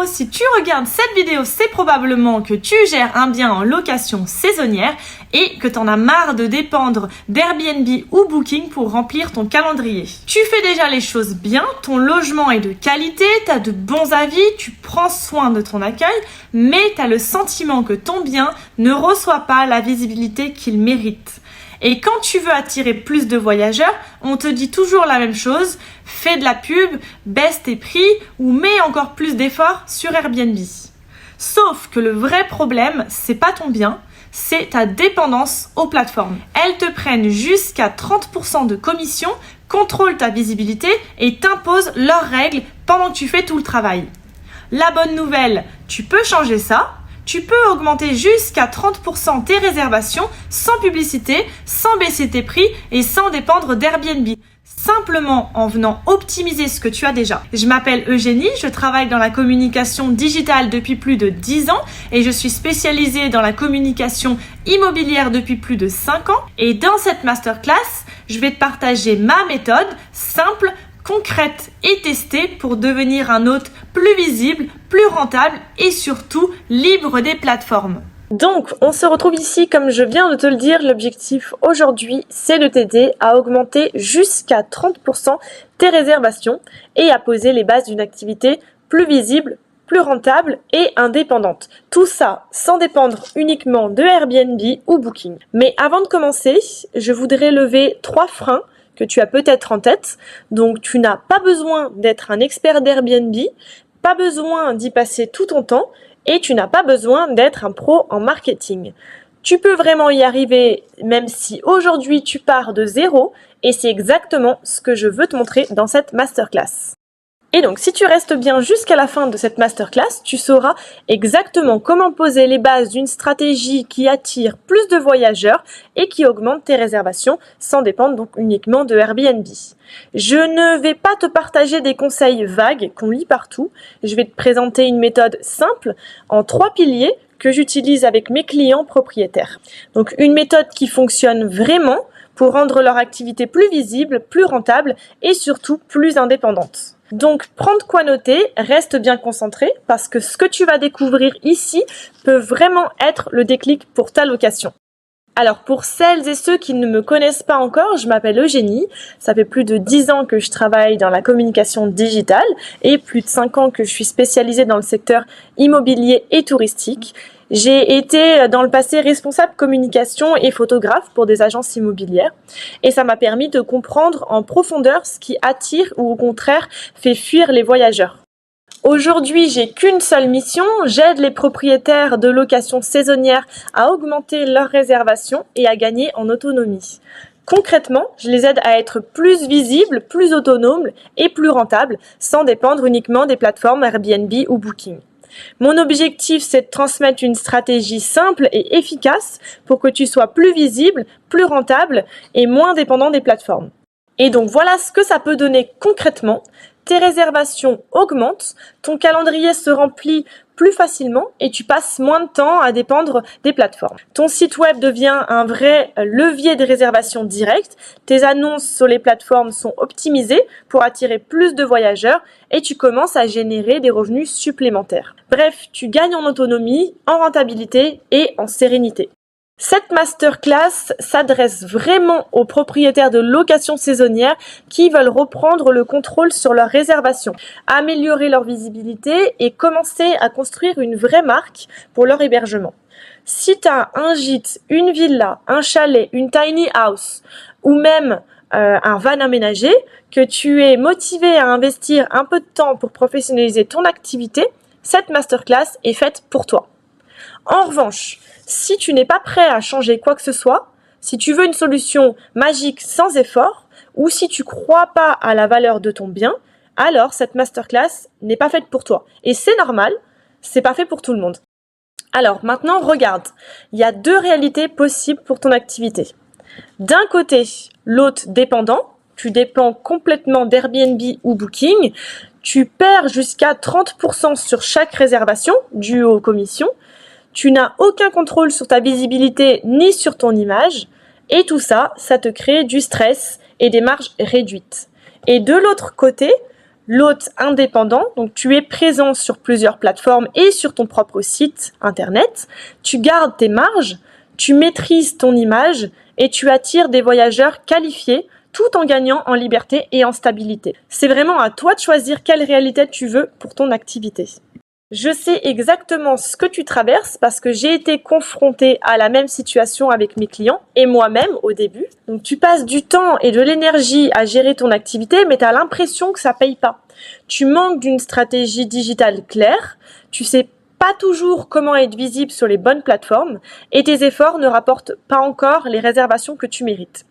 Hello, si tu regardes cette vidéo, c'est probablement que tu gères un bien en location saisonnière et que tu en as marre de dépendre d'Airbnb ou Booking pour remplir ton calendrier. Tu fais déjà les choses bien, ton logement est de qualité, tu as de bons avis, tu prends soin de ton accueil, mais tu as le sentiment que ton bien ne reçoit pas la visibilité qu'il mérite. Et quand tu veux attirer plus de voyageurs, on te dit toujours la même chose, fais de la pub, baisse tes prix ou mets encore plus d'efforts sur Airbnb. Sauf que le vrai problème, c'est pas ton bien, c'est ta dépendance aux plateformes. Elles te prennent jusqu'à 30% de commission, contrôlent ta visibilité et t'imposent leurs règles pendant que tu fais tout le travail. La bonne nouvelle, tu peux changer ça. Tu peux augmenter jusqu'à 30% tes réservations sans publicité, sans baisser tes prix et sans dépendre d'Airbnb. Simplement en venant optimiser ce que tu as déjà. Je m'appelle Eugénie, je travaille dans la communication digitale depuis plus de 10 ans et je suis spécialisée dans la communication immobilière depuis plus de 5 ans. Et dans cette masterclass, je vais te partager ma méthode simple, concrète et testée pour devenir un hôte plus visible, plus rentable et surtout libre des plateformes. Donc, on se retrouve ici, comme je viens de te le dire, l'objectif aujourd'hui, c'est de t'aider à augmenter jusqu'à 30% tes réservations et à poser les bases d'une activité plus visible, plus rentable et indépendante. Tout ça sans dépendre uniquement de Airbnb ou Booking. Mais avant de commencer, je voudrais lever 3 freins que tu as peut-être en tête. Donc, tu n'as pas besoin d'être un expert d'Airbnb, pas besoin d'y passer tout ton temps et tu n'as pas besoin d'être un pro en marketing. Tu peux vraiment y arriver même si aujourd'hui tu pars de zéro et c'est exactement ce que je veux te montrer dans cette masterclass. Et donc, si tu restes bien jusqu'à la fin de cette masterclass, tu sauras exactement comment poser les bases d'une stratégie qui attire plus de voyageurs et qui augmente tes réservations sans dépendre donc uniquement de Airbnb. Je ne vais pas te partager des conseils vagues qu'on lit partout. Je vais te présenter une méthode simple en 3 piliers que j'utilise avec mes clients propriétaires. Donc, une méthode qui fonctionne vraiment pour rendre leur activité plus visible, plus rentable et surtout plus indépendante. Donc, prends de quoi noter, reste bien concentré parce que ce que tu vas découvrir ici peut vraiment être le déclic pour ta location. Alors, pour celles et ceux qui ne me connaissent pas encore, je m'appelle Eugénie. Ça fait plus de 10 ans que je travaille dans la communication digitale et plus de 5 ans que je suis spécialisée dans le secteur immobilier et touristique. J'ai été dans le passé responsable communication et photographe pour des agences immobilières et ça m'a permis de comprendre en profondeur ce qui attire ou au contraire fait fuir les voyageurs. Aujourd'hui, j'ai qu'une seule mission, j'aide les propriétaires de location saisonnière à augmenter leurs réservations et à gagner en autonomie. Concrètement, je les aide à être plus visibles, plus autonomes et plus rentables sans dépendre uniquement des plateformes Airbnb ou Booking. Mon objectif, c'est de transmettre une stratégie simple et efficace pour que tu sois plus visible, plus rentable et moins dépendant des plateformes. Et donc voilà ce que ça peut donner concrètement. Tes réservations augmentent, ton calendrier se remplit plus facilement et tu passes moins de temps à dépendre des plateformes. Ton site web devient un vrai levier de réservation directe, tes annonces sur les plateformes sont optimisées pour attirer plus de voyageurs et tu commences à générer des revenus supplémentaires. Bref, tu gagnes en autonomie, en rentabilité et en sérénité. Cette masterclass s'adresse vraiment aux propriétaires de location saisonnière qui veulent reprendre le contrôle sur leurs réservations, améliorer leur visibilité et commencer à construire une vraie marque pour leur hébergement. Si tu as un gîte, une villa, un chalet, une tiny house ou même un van aménagé, que tu es motivé à investir un peu de temps pour professionnaliser ton activité, cette masterclass est faite pour toi. En revanche, si tu n'es pas prêt à changer quoi que ce soit, si tu veux une solution magique sans effort, ou si tu crois pas à la valeur de ton bien, alors cette masterclass n'est pas faite pour toi. Et c'est normal, c'est pas fait pour tout le monde. Alors maintenant, regarde, il y a 2 réalités possibles pour ton activité. D'un côté, l'hôte dépendant, tu dépends complètement d'Airbnb ou Booking, tu perds jusqu'à 30% sur chaque réservation due aux commissions, tu n'as aucun contrôle sur ta visibilité ni sur ton image et tout ça, ça te crée du stress et des marges réduites. Et de l'autre côté, l'hôte indépendant, donc tu es présent sur plusieurs plateformes et sur ton propre site internet, tu gardes tes marges, tu maîtrises ton image et tu attires des voyageurs qualifiés tout en gagnant en liberté et en stabilité. C'est vraiment à toi de choisir quelle réalité tu veux pour ton activité. Je sais exactement ce que tu traverses parce que j'ai été confrontée à la même situation avec mes clients et moi-même au début. Donc tu passes du temps et de l'énergie à gérer ton activité, mais tu as l'impression que ça paye pas. Tu manques d'une stratégie digitale claire, tu sais pas toujours comment être visible sur les bonnes plateformes et tes efforts ne rapportent pas encore les réservations que tu mérites.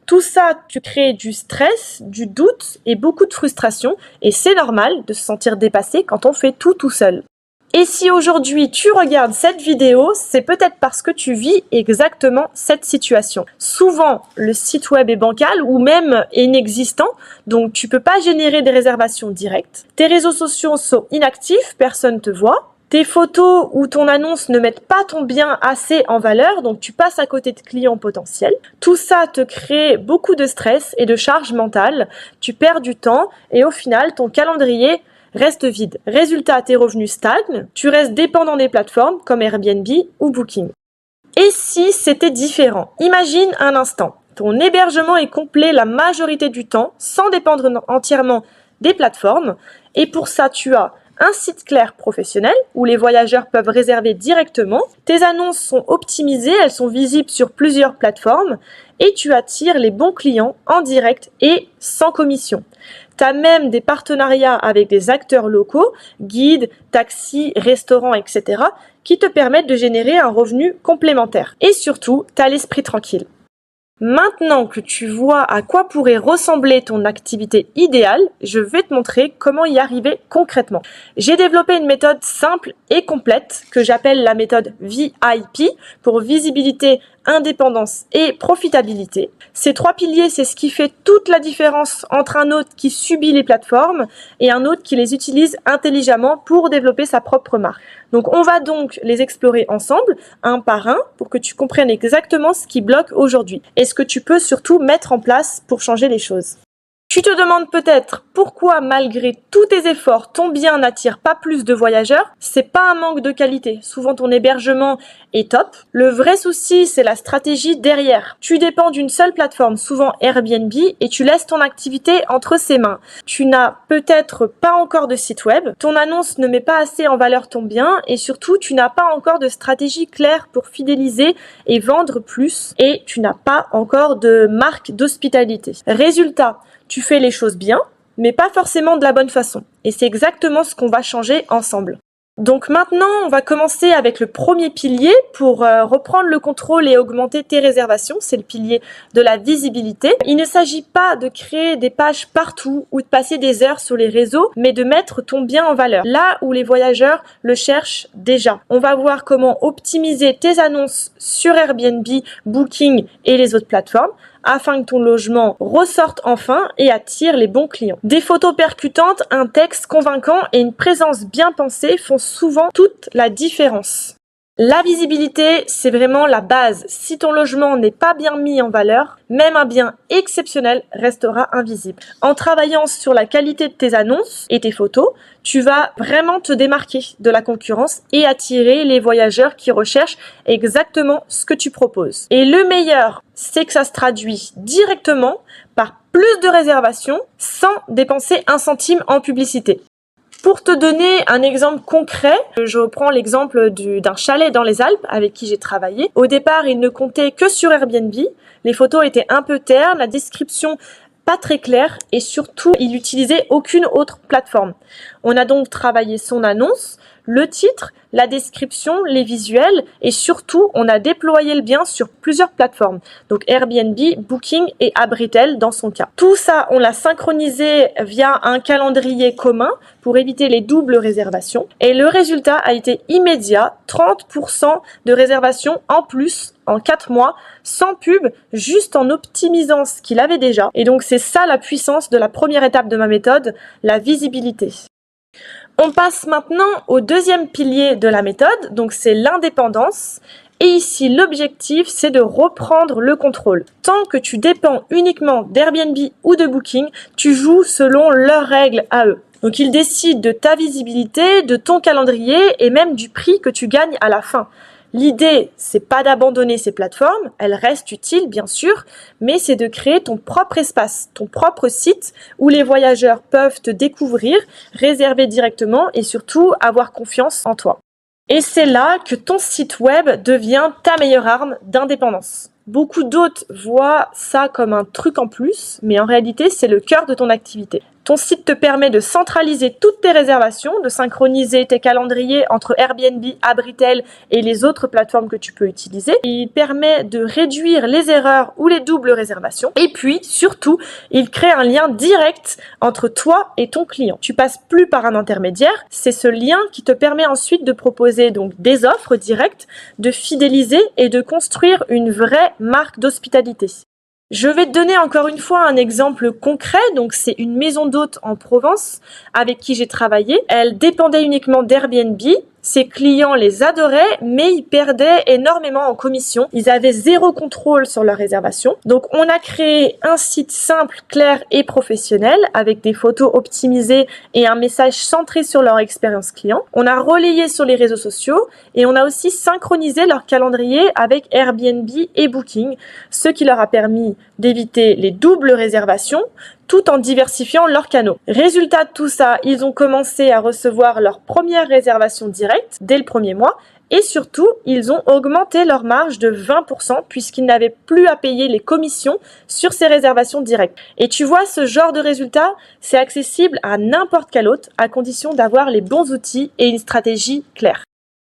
Tout ça, tu crées du stress, du doute et beaucoup de frustration et c'est normal de se sentir dépassé quand on fait tout seul. Et si aujourd'hui tu regardes cette vidéo, c'est peut-être parce que tu vis exactement cette situation. Souvent, le site web est bancal ou même inexistant, donc tu peux pas générer des réservations directes. Tes réseaux sociaux sont inactifs, personne te voit. Tes photos ou ton annonce ne mettent pas ton bien assez en valeur, donc tu passes à côté de clients potentiels. Tout ça te crée beaucoup de stress et de charge mentale. Tu perds du temps et au final, ton calendrier reste vide. Résultat, tes revenus stagnent, tu restes dépendant des plateformes comme Airbnb ou Booking. Et si c'était différent? Imagine un instant. Ton hébergement est complet la majorité du temps, sans dépendre entièrement des plateformes. Et pour ça, tu as un site clair professionnel où les voyageurs peuvent réserver directement. Tes annonces sont optimisées, elles sont visibles sur plusieurs plateformes et tu attires les bons clients en direct et sans commission. Tu as même des partenariats avec des acteurs locaux, guides, taxis, restaurants, etc. qui te permettent de générer un revenu complémentaire. Et surtout, tu as l'esprit tranquille. Maintenant que tu vois à quoi pourrait ressembler ton activité idéale, je vais te montrer comment y arriver concrètement. J'ai développé une méthode simple et complète que j'appelle la méthode VIP pour visibilité, indépendance et profitabilité. Ces trois piliers, c'est ce qui fait toute la différence entre un hôte qui subit les plateformes et un hôte qui les utilise intelligemment pour développer sa propre marque. Donc on va donc les explorer ensemble, un par un, pour que tu comprennes exactement ce qui bloque aujourd'hui et ce que tu peux surtout mettre en place pour changer les choses. Tu te demandes peut-être pourquoi, malgré tous tes efforts, ton bien n'attire pas plus de voyageurs. C'est pas un manque de qualité. Souvent, ton hébergement est top. Le vrai souci, c'est la stratégie derrière. Tu dépends d'une seule plateforme, souvent Airbnb, et tu laisses ton activité entre ses mains. Tu n'as peut-être pas encore de site web. Ton annonce ne met pas assez en valeur ton bien, et surtout, tu n'as pas encore de stratégie claire pour fidéliser et vendre plus, et tu n'as pas encore de marque d'hospitalité. Résultat, tu fais les choses bien, mais pas forcément de la bonne façon. Et c'est exactement ce qu'on va changer ensemble. Donc maintenant, on va commencer avec le premier pilier pour reprendre le contrôle et augmenter tes réservations. C'est le pilier de la visibilité. Il ne s'agit pas de créer des pages partout ou de passer des heures sur les réseaux, mais de mettre ton bien en valeur, là où les voyageurs le cherchent déjà. On va voir comment optimiser tes annonces sur Airbnb, Booking et les autres plateformes, afin que ton logement ressorte enfin et attire les bons clients. Des photos percutantes, un texte convaincant et une présence bien pensée font souvent toute la différence. La visibilité, c'est vraiment la base. Si ton logement n'est pas bien mis en valeur, même un bien exceptionnel restera invisible. En travaillant sur la qualité de tes annonces et tes photos, tu vas vraiment te démarquer de la concurrence et attirer les voyageurs qui recherchent exactement ce que tu proposes. Et le meilleur, c'est que ça se traduit directement par plus de réservations sans dépenser un centime en publicité. Pour te donner un exemple concret, je reprends l'exemple d'un chalet dans les Alpes avec qui j'ai travaillé. Au départ, il ne comptait que sur Airbnb. Les photos étaient un peu ternes, la description pas très claire et surtout, il n'utilisait aucune autre plateforme. On a donc travaillé son annonce, le titre, la description, les visuels et surtout, on a déployé le bien sur plusieurs plateformes. Donc Airbnb, Booking et Abritel dans son cas. Tout ça, on l'a synchronisé via un calendrier commun pour éviter les doubles réservations. Et le résultat a été immédiat, 30% de réservations en plus en 4 mois, sans pub, juste en optimisant ce qu'il avait déjà. Et donc c'est ça la puissance de la première étape de ma méthode, la visibilité. On passe maintenant au deuxième pilier de la méthode, donc c'est l'indépendance. Et ici, l'objectif, c'est de reprendre le contrôle. Tant que tu dépends uniquement d'Airbnb ou de Booking, tu joues selon leurs règles à eux. Donc, ils décident de ta visibilité, de ton calendrier et même du prix que tu gagnes à la fin. L'idée, c'est pas d'abandonner ces plateformes, elles restent utiles bien sûr, mais c'est de créer ton propre espace, ton propre site où les voyageurs peuvent te découvrir, réserver directement et surtout avoir confiance en toi. Et c'est là que ton site web devient ta meilleure arme d'indépendance. Beaucoup d'autres voient ça comme un truc en plus, mais en réalité, c'est le cœur de ton activité. Ton site te permet de centraliser toutes tes réservations, de synchroniser tes calendriers entre Airbnb, Abritel et les autres plateformes que tu peux utiliser. Il permet de réduire les erreurs ou les doubles réservations. Et puis, surtout, il crée un lien direct entre toi et ton client. Tu passes plus par un intermédiaire. C'est ce lien qui te permet ensuite de proposer donc des offres directes, de fidéliser et de construire une vraie marque d'hospitalité. Je vais te donner encore une fois un exemple concret. Donc, c'est une maison d'hôtes en Provence avec qui j'ai travaillé. Elle dépendait uniquement d'Airbnb. Ses clients les adoraient, mais ils perdaient énormément en commission. Ils avaient zéro contrôle sur leur réservation. Donc, on a créé un site simple, clair et professionnel avec des photos optimisées et un message centré sur leur expérience client. On a relayé sur les réseaux sociaux et on a aussi synchronisé leur calendrier avec Airbnb et Booking, ce qui leur a permis d'éviter les doubles réservations tout en diversifiant leurs canaux. Résultat de tout ça, ils ont commencé à recevoir leur première réservation directe dès le premier mois et surtout, ils ont augmenté leur marge de 20% puisqu'ils n'avaient plus à payer les commissions sur ces réservations directes. Et tu vois, ce genre de résultat, c'est accessible à n'importe quel hôte à condition d'avoir les bons outils et une stratégie claire.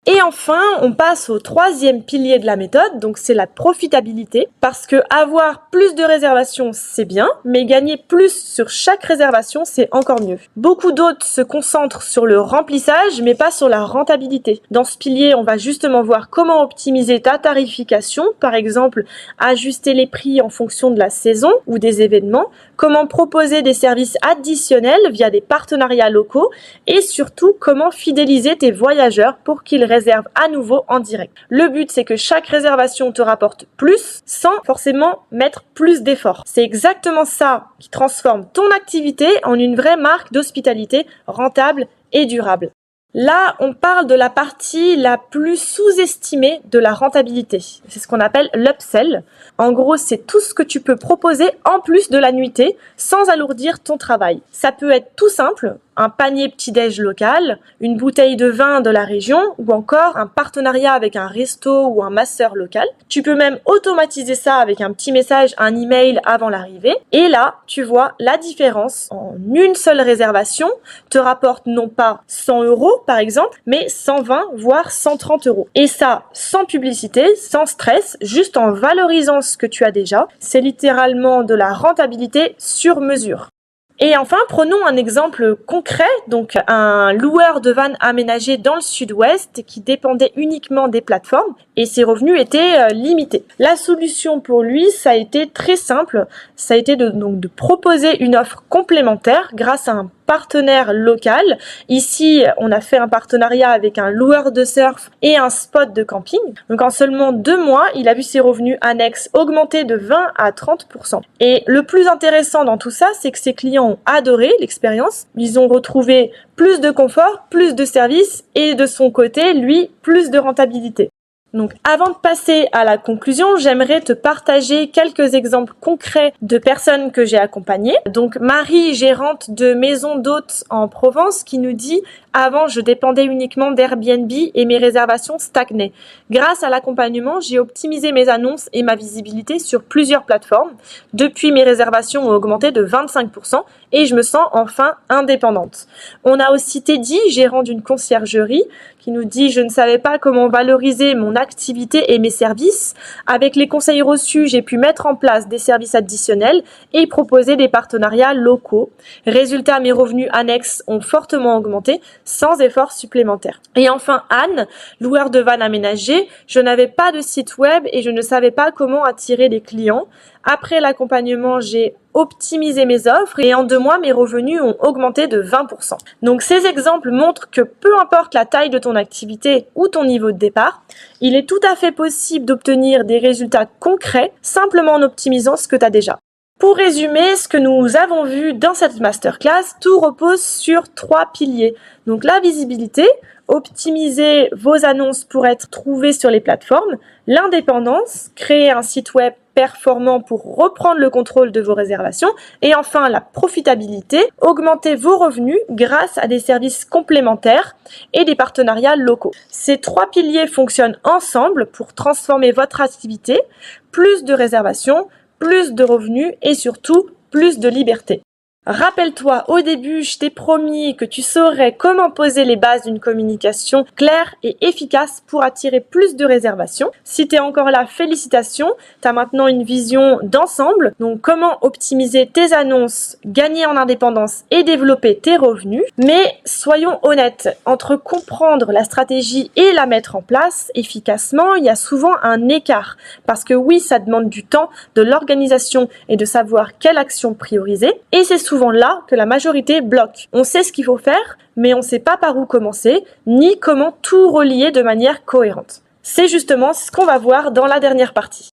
Et enfin, on passe au troisième pilier de la méthode, donc c'est la profitabilité, parce que avoir plus de réservations, c'est bien, mais gagner plus sur chaque réservation, c'est encore mieux. Beaucoup d'autres se concentrent sur le remplissage, mais pas sur la rentabilité. Dans ce pilier, on va justement voir comment optimiser ta tarification, par exemple, ajuster les prix en fonction de la saison ou des événements, comment proposer des services additionnels via des partenariats locaux, et surtout, comment fidéliser tes voyageurs pour qu'ils réserve à nouveau en direct. Le but, c'est que chaque réservation te rapporte plus sans forcément mettre plus d'efforts. C'est exactement ça qui transforme ton activité en une vraie marque d'hospitalité rentable et durable. Là, on parle de la partie la plus sous-estimée de la rentabilité. C'est ce qu'on appelle l'upsell. En gros, c'est tout ce que tu peux proposer en plus de la nuitée sans alourdir ton travail. Ça peut être tout simple, un panier petit-déj local, une bouteille de vin de la région ou encore un partenariat avec un resto ou un masseur local. Tu peux même automatiser ça avec un petit message, un email avant l'arrivée. Et là, tu vois la différence en une seule réservation te rapporte non pas 100 € par exemple, mais 120 voire 130 €. Et ça, sans publicité, sans stress, juste en valorisant ce que tu as déjà. C'est littéralement de la rentabilité sur mesure. Et enfin, prenons un exemple concret, donc un loueur de van aménagé dans le sud-ouest qui dépendait uniquement des plateformes et ses revenus étaient limités. La solution pour lui, ça a été très simple, ça a été de proposer une offre complémentaire grâce à un partenaire local. Ici, on a fait un partenariat avec un loueur de surf et un spot de camping. Donc en seulement 2 mois, il a vu ses revenus annexes augmenter de 20 à 30%. Et le plus intéressant dans tout ça, c'est que ses clients ont adoré l'expérience. Ils ont retrouvé plus de confort, plus de services et de son côté, lui, plus de rentabilité. Donc, avant de passer à la conclusion, j'aimerais te partager quelques exemples concrets de personnes que j'ai accompagnées. Donc, Marie, gérante de maison d'hôtes en Provence, qui nous dit « Avant, je dépendais uniquement d'Airbnb et mes réservations stagnaient. Grâce à l'accompagnement, j'ai optimisé mes annonces et ma visibilité sur plusieurs plateformes. Depuis, mes réservations ont augmenté de 25% et je me sens enfin indépendante. » On a aussi Teddy, gérant d'une conciergerie, qui nous dit « Je ne savais pas comment valoriser mon activité et mes services. Avec les conseils reçus, j'ai pu mettre en place des services additionnels et proposer des partenariats locaux. Résultat, mes revenus annexes ont fortement augmenté sans effort supplémentaire. » Et enfin Anne, loueur de van aménagé, je n'avais pas de site web et je ne savais pas comment attirer les clients. Après l'accompagnement, j'ai optimisé mes offres et en 2 mois, mes revenus ont augmenté de 20%. Donc ces exemples montrent que peu importe la taille de ton activité ou ton niveau de départ, il est tout à fait possible d'obtenir des résultats concrets simplement en optimisant ce que tu as déjà. Pour résumer, ce que nous avons vu dans cette masterclass, tout repose sur 3 piliers. Donc la visibilité, optimiser vos annonces pour être trouvées sur les plateformes, l'indépendance, créer un site web performant pour reprendre le contrôle de vos réservations, et enfin la profitabilité, augmenter vos revenus grâce à des services complémentaires et des partenariats locaux. Ces 3 piliers fonctionnent ensemble pour transformer votre activité, plus de réservations, plus de revenus et surtout plus de liberté. Rappelle-toi, au début, je t'ai promis que tu saurais comment poser les bases d'une communication claire et efficace pour attirer plus de réservations. Si tu es encore là, félicitations, tu as maintenant une vision d'ensemble, donc comment optimiser tes annonces, gagner en indépendance et développer tes revenus. Mais soyons honnêtes, entre comprendre la stratégie et la mettre en place efficacement, il y a souvent un écart. Parce que oui, ça demande du temps, de l'organisation et de savoir quelle action prioriser. Et c'est souvent là que la majorité bloque. On sait ce qu'il faut faire, mais on ne sait pas par où commencer, ni comment tout relier de manière cohérente. C'est justement ce qu'on va voir dans la dernière partie.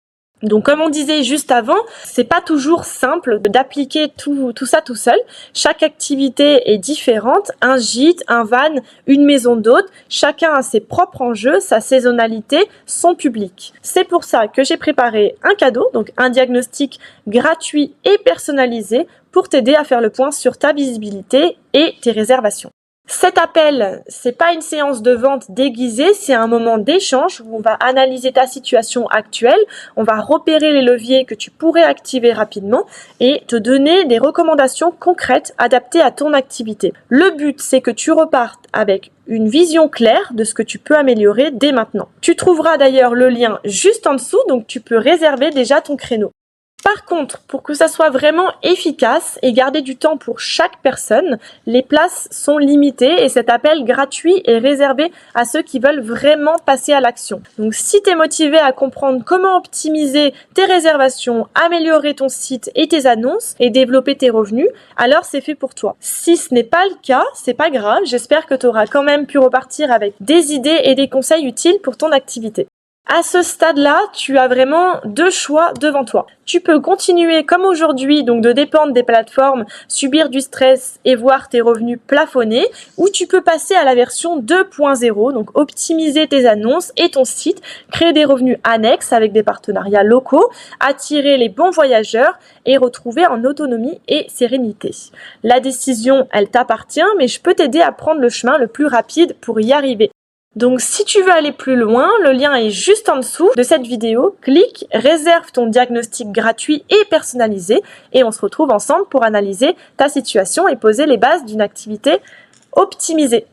Donc comme on disait juste avant, c'est pas toujours simple d'appliquer tout ça tout seul. Chaque activité est différente, un gîte, un van, une maison d'hôte, chacun a ses propres enjeux, sa saisonnalité, son public. C'est pour ça que j'ai préparé un cadeau, donc un diagnostic gratuit et personnalisé pour t'aider à faire le point sur ta visibilité et tes réservations. Cet appel, c'est pas une séance de vente déguisée, c'est un moment d'échange où on va analyser ta situation actuelle, on va repérer les leviers que tu pourrais activer rapidement et te donner des recommandations concrètes adaptées à ton activité. Le but, c'est que tu repartes avec une vision claire de ce que tu peux améliorer dès maintenant. Tu trouveras d'ailleurs le lien juste en dessous, donc tu peux réserver déjà ton créneau. Par contre, pour que ça soit vraiment efficace et garder du temps pour chaque personne, les places sont limitées et cet appel gratuit est réservé à ceux qui veulent vraiment passer à l'action. Donc si tu es motivé à comprendre comment optimiser tes réservations, améliorer ton site et tes annonces et développer tes revenus, alors c'est fait pour toi. Si ce n'est pas le cas, c'est pas grave, j'espère que tu auras quand même pu repartir avec des idées et des conseils utiles pour ton activité. À ce stade-là, tu as vraiment 2 choix devant toi. Tu peux continuer comme aujourd'hui, donc de dépendre des plateformes, subir du stress et voir tes revenus plafonner, ou tu peux passer à la version 2.0, donc optimiser tes annonces et ton site, créer des revenus annexes avec des partenariats locaux, attirer les bons voyageurs et retrouver en autonomie et sérénité. La décision, elle t'appartient, mais je peux t'aider à prendre le chemin le plus rapide pour y arriver. Donc si tu veux aller plus loin, le lien est juste en dessous de cette vidéo. Clique, réserve ton diagnostic gratuit et personnalisé et on se retrouve ensemble pour analyser ta situation et poser les bases d'une activité optimisée.